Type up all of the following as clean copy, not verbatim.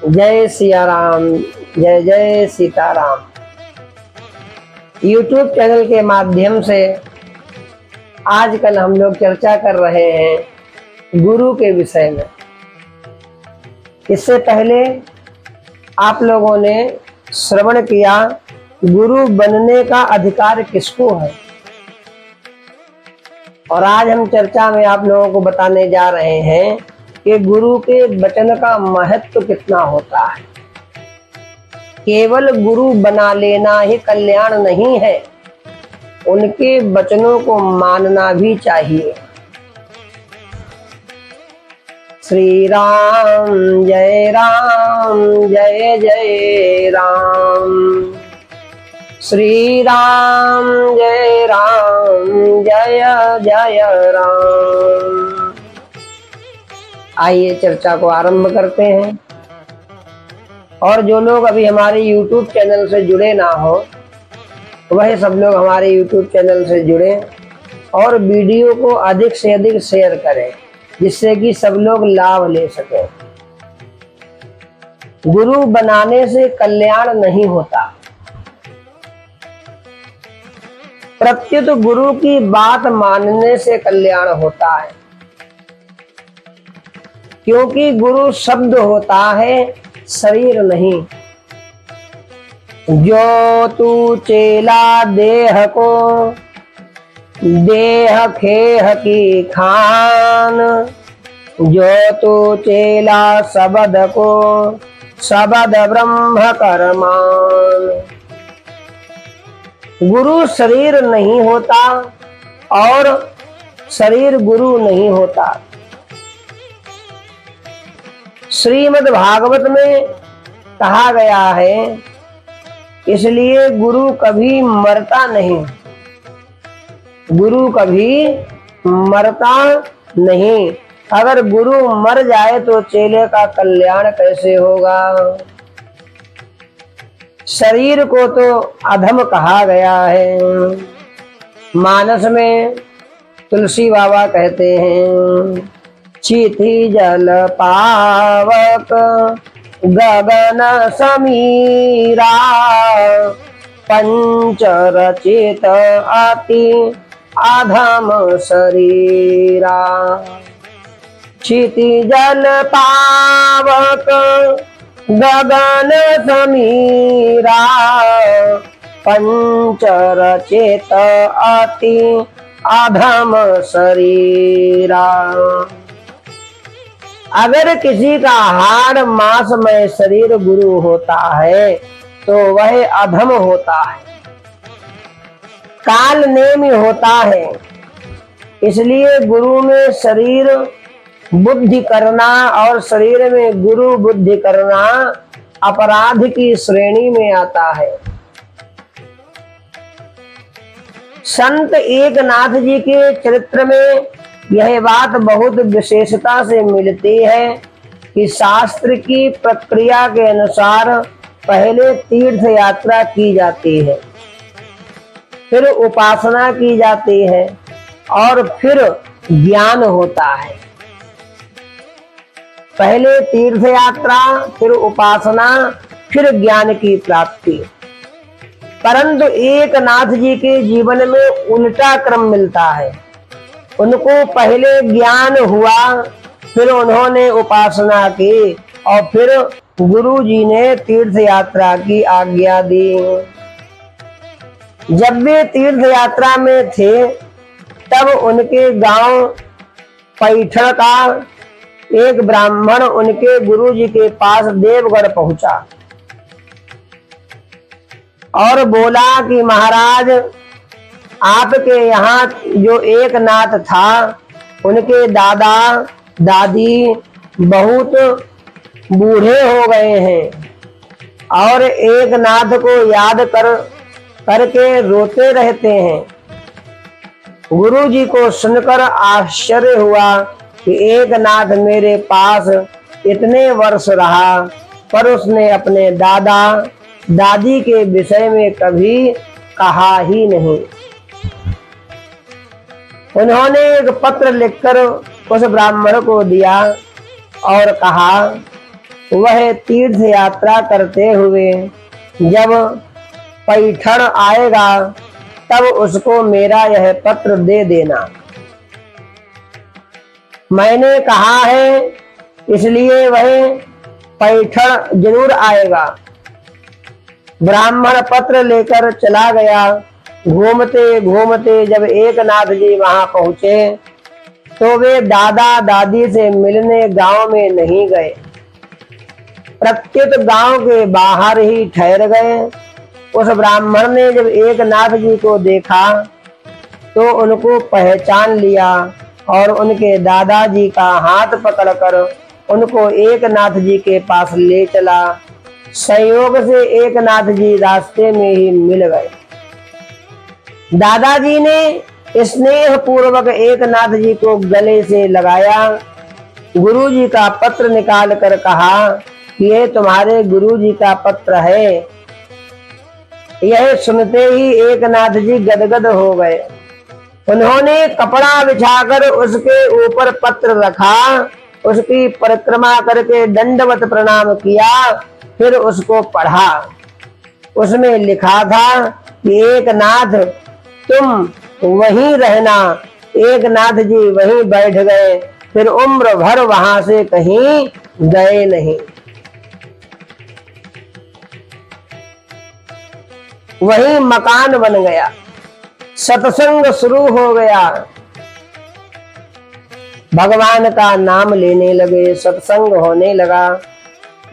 जय सिया राम, जय जय सीताराम। YouTube चैनल के माध्यम से आजकल हम लोग चर्चा कर रहे हैं गुरु के विषय में। इससे पहले आप लोगों ने श्रवण किया गुरु बनने का अधिकार किसको है, और आज हम चर्चा में आप लोगों को बताने जा रहे हैं कि गुरु के वचन का महत्व कितना होता है। केवल गुरु बना लेना ही कल्याण नहीं है, उनके वचनों को मानना भी चाहिए। श्री राम जय जय राम, श्री राम जय जय राम। आइए चर्चा को आरंभ करते हैं। और जो लोग अभी हमारे YouTube चैनल से जुड़े ना हो, वह सब लोग हमारे YouTube चैनल से जुड़े और वीडियो को अधिक से अधिक शेयर करें, जिससे कि सब लोग लाभ ले सकें। गुरु बनाने से कल्याण नहीं होता, प्रत्युत गुरु की बात मानने से कल्याण होता है। क्योंकि गुरु शब्द होता है, शरीर नहीं। जो तू चेला देह को देह खेह की खान, जो तू चेला शब्द को शब्द ब्रह्म करमान। गुरु शरीर नहीं होता और शरीर गुरु नहीं होता। श्रीमद् भागवत में कहा गया है, इसलिए गुरु कभी मरता नहीं। गुरु कभी मरता नहीं। अगर गुरु मर जाए तो चेले का कल्याण कैसे होगा। शरीर को तो अधम कहा गया है। मानस में तुलसी बाबा कहते हैं, चिति जल पावक गगन समीरा, पंच रचित अति अधम शरीरा। चिति जल पावक गगन समीरा, पंच रचित अति अधम शरीरा। अगर किसी का हाड़ मांस में शरीर गुरु होता है तो वह अधम होता है, काल नेमी होता है। इसलिए गुरु में शरीर बुद्धि करना और शरीर में गुरु बुद्धि करना अपराध की श्रेणी में आता है। संत एकनाथ जी के चरित्र में यह बात बहुत विशेषता से मिलती है कि शास्त्र की प्रक्रिया के अनुसार पहले तीर्थ यात्रा की जाती है, फिर उपासना की जाती है और फिर ज्ञान होता है। पहले तीर्थ यात्रा, फिर उपासना, फिर ज्ञान की प्राप्ति। परंतु एकनाथ जी के जीवन में उल्टा क्रम मिलता है। उनको पहले ज्ञान हुआ, फिर उन्होंने उपासना की और फिर गुरु जी ने तीर्थ यात्रा की आज्ञा दी। जब वे तीर्थ यात्रा में थे तब उनके गांव पैठण का एक ब्राह्मण उनके गुरु जी के पास देवगढ़ पहुंचा और बोला कि महाराज, आपके यहाँ जो एक नाथ था, उनके दादा दादी बहुत बूढ़े हो गए हैं और एक नाथ को याद करके रोते रहते हैं। गुरु जी को सुनकर आश्चर्य हुआ कि एक नाथ मेरे पास इतने वर्ष रहा, पर उसने अपने दादा दादी के विषय में कभी कहा ही नहीं। उन्होंने एक पत्र लिखकर उस ब्राह्मण को दिया और कहा वह तीर्थ यात्रा करते हुए जब पैठण आएगा तब उसको मेरा यह पत्र दे देना। मैंने कहा है इसलिए वह पैठण जरूर आएगा। ब्राह्मण पत्र लेकर चला गया। घूमते घूमते जब एकनाथ जी वहां पहुंचे तो वे दादा दादी से मिलने गांव में नहीं गए, प्रत्युत गांव के बाहर ही ठहर गए। उस ब्राह्मण ने जब एकनाथ जी को देखा तो उनको पहचान लिया और उनके दादाजी का हाथ पकड़कर उनको एकनाथ जी के पास ले चला। संयोग से एकनाथ जी रास्ते में ही मिल गए। दादाजी ने स्नेह पूर्वक एकनाथ जी को गले से लगाया। गुरुजी का पत्र निकाल कर कहा कि ये तुम्हारे गुरुजी का पत्र है। यह सुनते ही एकनाथ जी गदगद हो गए। उन्होंने कपड़ा बिछाकर उसके ऊपर पत्र रखा, उसकी परिक्रमा करके दंडवत प्रणाम किया, फिर उसको पढ़ा। उसमें लिखा था कि एकनाथ तुम वहीं रहना। एकनाथ जी वहीं बैठ गए, फिर उम्र भर वहां से कहीं गए नहीं। वहीं मकान बन गया, सत्संग शुरू हो गया, भगवान का नाम लेने लगे, सत्संग होने लगा।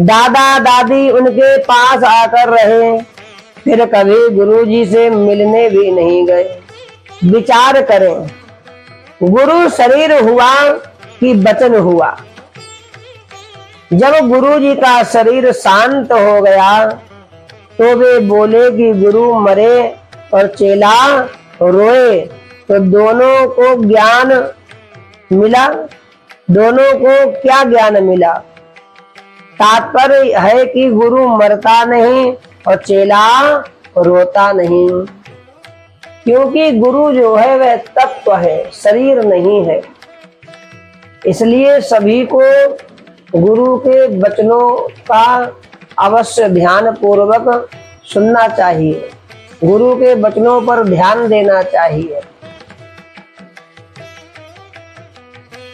दादा दादी उनके पास आकर रहे, फिर कभी गुरुजी से मिलने भी नहीं गए। विचार करें, गुरु शरीर हुआ कि वचन हुआ? जब गुरुजी का शरीर शांत हो गया तो वे बोले कि गुरु मरे और चेला रोए, तो दोनों को ज्ञान मिला। दोनों को क्या ज्ञान मिला? तात्पर्य है कि गुरु मरता नहीं और चेला रोता नहीं, क्योंकि गुरु जो है वह तत्व है, शरीर नहीं है। इसलिए सभी को गुरु के वचनों का अवश्य ध्यान पूर्वक सुनना चाहिए, गुरु के वचनों पर ध्यान देना चाहिए।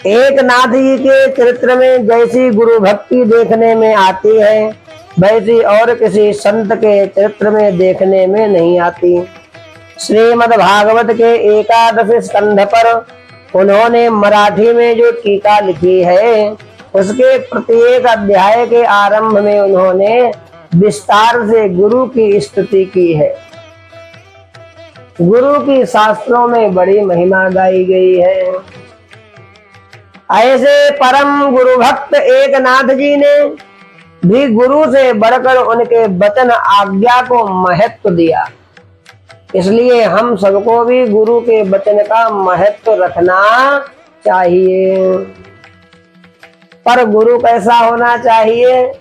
एकनाथ जी के चरित्र में जैसी गुरु भक्ति देखने में आती है वैसी और किसी संत के चरित्र में देखने में नहीं आती। श्रीमद् भागवत के 11वें स्कंध पर उन्होंने मराठी में जो टीका लिखी है उसके प्रत्येक अध्याय के आरंभ में उन्होंने विस्तार से गुरु की स्तुति की है। गुरु की शास्त्रों में बड़ी महिमा गाई गई है। ऐसे परम गुरु भक्त एकनाथ जी ने भी गुरु से बढ़कर उनके वचन आज्ञा को महत्व दिया। इसलिए हम सबको भी गुरु के वचन का महत्व रखना चाहिए। पर गुरु कैसा होना चाहिए?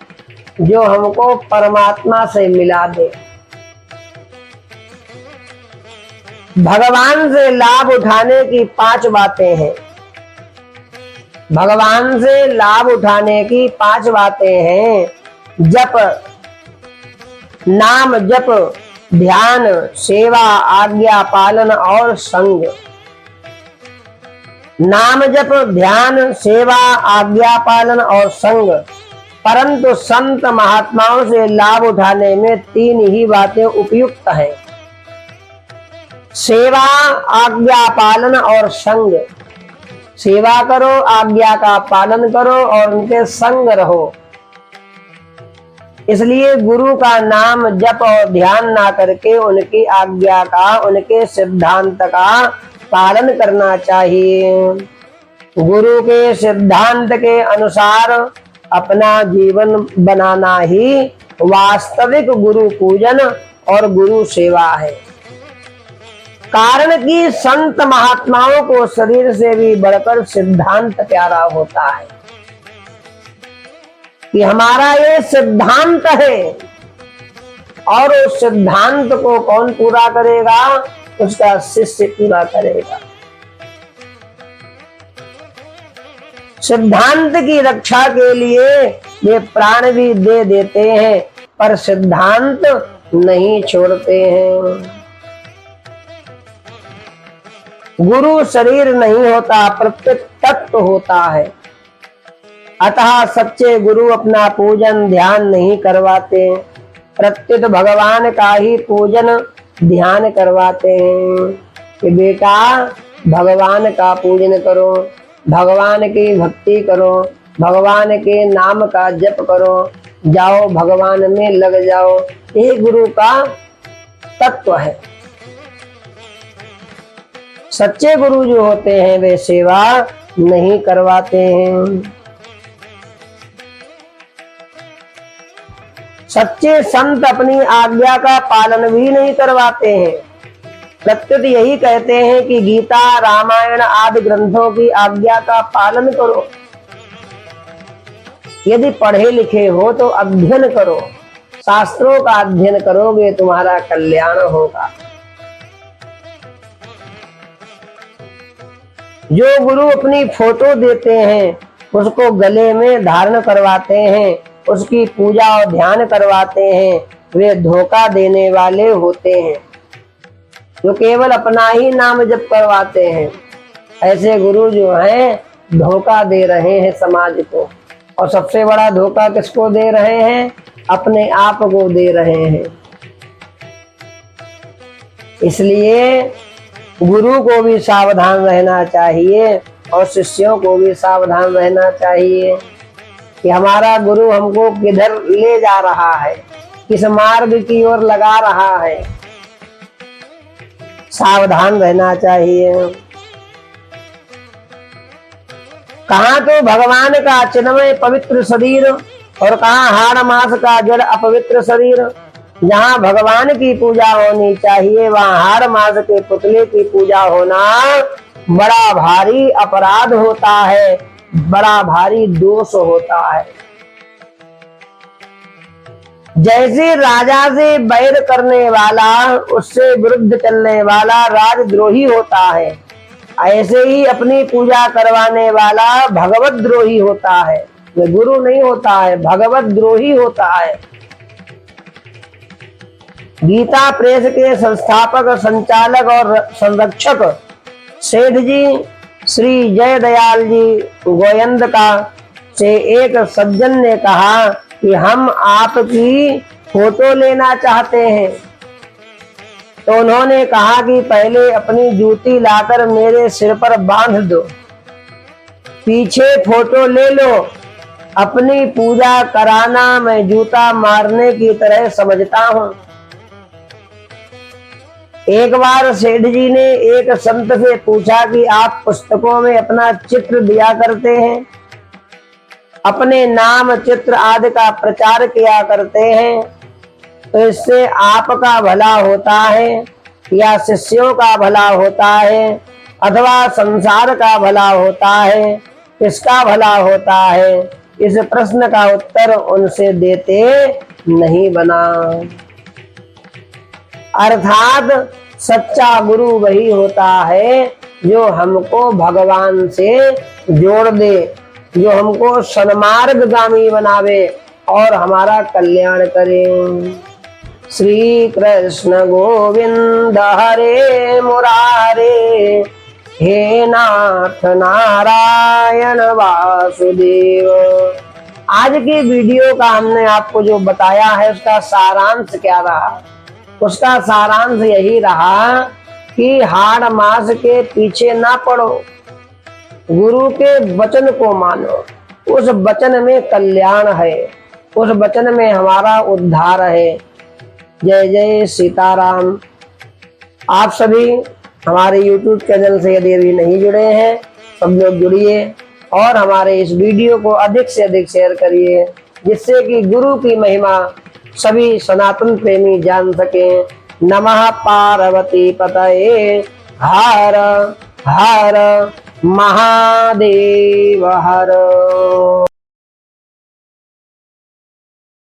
जो हमको परमात्मा से मिला दे। भगवान से लाभ उठाने की 5 बातें हैं। भगवान से लाभ उठाने की 5 बातें हैं। जप, नाम जप, ध्यान, सेवा, आज्ञा पालन और संग। नाम जप, ध्यान, सेवा, आज्ञा पालन और संग। परंतु संत महात्माओं से लाभ उठाने में 3 ही बातें उपयुक्त हैं। सेवा, आज्ञा पालन और संग। सेवा करो, आज्ञा का पालन करो और उनके संग रहो। इसलिए गुरु का नाम जप और ध्यान ना करके उनकी आज्ञा का, उनके सिद्धांत का पालन करना चाहिए। गुरु के सिद्धांत के अनुसार अपना जीवन बनाना ही वास्तविक गुरु पूजन और गुरु सेवा है। कारण कि संत महात्माओं को शरीर से भी बढ़कर सिद्धांत प्यारा होता है कि हमारा ये सिद्धांत है, और उस सिद्धांत को कौन पूरा करेगा? उसका शिष्य पूरा करेगा। सिद्धांत की रक्षा के लिए वे प्राण भी दे देते हैं पर सिद्धांत नहीं छोड़ते हैं। गुरु शरीर नहीं होता, प्रत्येक तत्व होता है। अतः सच्चे गुरु अपना पूजन ध्यान नहीं करवाते, प्रत्युत भगवान का ही पूजन ध्यान करवाते हैं कि बेटा भगवान का पूजन करो, भगवान की भक्ति करो, भगवान के नाम का जप करो, जाओ भगवान में लग जाओ। ये गुरु का तत्व है। सच्चे गुरु जो होते हैं वे सेवा नहीं करवाते हैं। सच्चे संत अपनी आज्ञा का पालन भी नहीं करवाते हैं, प्रत्युत यही कहते हैं कि गीता रामायण आदि ग्रंथों की आज्ञा का पालन करो। यदि पढ़े लिखे हो तो अध्ययन करो, शास्त्रों का अध्ययन करोगे तुम्हारा कल्याण होगा। जो गुरु अपनी फोटो देते हैं, उसको गले में धारण करवाते हैं, उसकी पूजा और ध्यान करवाते हैं, वे धोखा देने वाले होते हैं। जो केवल अपना ही नाम जप करवाते हैं, ऐसे गुरु जो हैं धोखा दे रहे हैं समाज को। और सबसे बड़ा धोखा किसको दे रहे हैं? अपने आप को दे रहे हैं। इसलिए गुरु को भी सावधान रहना चाहिए और शिष्यों को भी सावधान रहना चाहिए कि हमारा गुरु हमको किधर ले जा रहा है, किस मार्ग की ओर लगा रहा है। सावधान रहना चाहिए। कहाँ तो भगवान का चिन्मय पवित्र शरीर और कहाँ हाड़ मास का जड़ अपवित्र शरीर। जहाँ भगवान की पूजा होनी चाहिए वहाँ हाड़ मास के पुतले की पूजा होना बड़ा भारी अपराध होता है, बड़ा भारी दोष होता है। जैसे राजा से बैर करने वाला उससे विरुद्ध चलने वाला राजद्रोही होता है, ऐसे ही अपनी पूजा करवाने वाला भगवत द्रोही होता है। ये गुरु नहीं होता है, भगवत द्रोही होता है। गीता प्रेस के संस्थापक, संचालक और संरक्षक सेठ जी श्री जय दयाल जी गोयंद का से एक सज्जन ने कहा कि हम आपकी फोटो लेना चाहते हैं। तो उन्होंने कहा कि पहले अपनी जूती लाकर मेरे सिर पर बांध दो, पीछे फोटो ले लो। अपनी पूजा कराना मैं जूता मारने की तरह समझता हूँ। एक बार सेठ जी ने एक संत से पूछा कि आप पुस्तकों में अपना चित्र दिया करते हैं, अपने नाम चित्र आदि का प्रचार किया करते हैं, तो इससे आपका भला होता है या शिष्यों का भला होता है अथवा संसार का भला होता है, किसका भला होता है? इस प्रश्न का उत्तर उनसे देते नहीं बना। अर्थात सच्चा गुरु वही होता है जो हमको भगवान से जोड़ दे, जो हमको सन्मार्गगामी बनावे और हमारा कल्याण करे। श्री कृष्ण गोविंद हरे मुरारे, हे नाथ नारायण वासुदेव। आज की वीडियो का हमने आपको जो बताया है उसका सारांश क्या रहा? उसका सारांश यही रहा कि हाड़ मास के पीछे ना पड़ो, गुरु के वचन को मानो। उस वचन में कल्याण है, उस वचन में हमारा उद्धार है। जय जय सीताराम। आप सभी हमारे YouTube चैनल से यदि अभी नहीं जुड़े हैं, सब लोग जुड़िए और हमारे इस वीडियो को अधिक से अधिक शेयर करिए, जिससे कि गुरु की महिमा सभी सनातन प्रेमी जान सकें। नमः पार्वती पतये हर हर महादेव हर।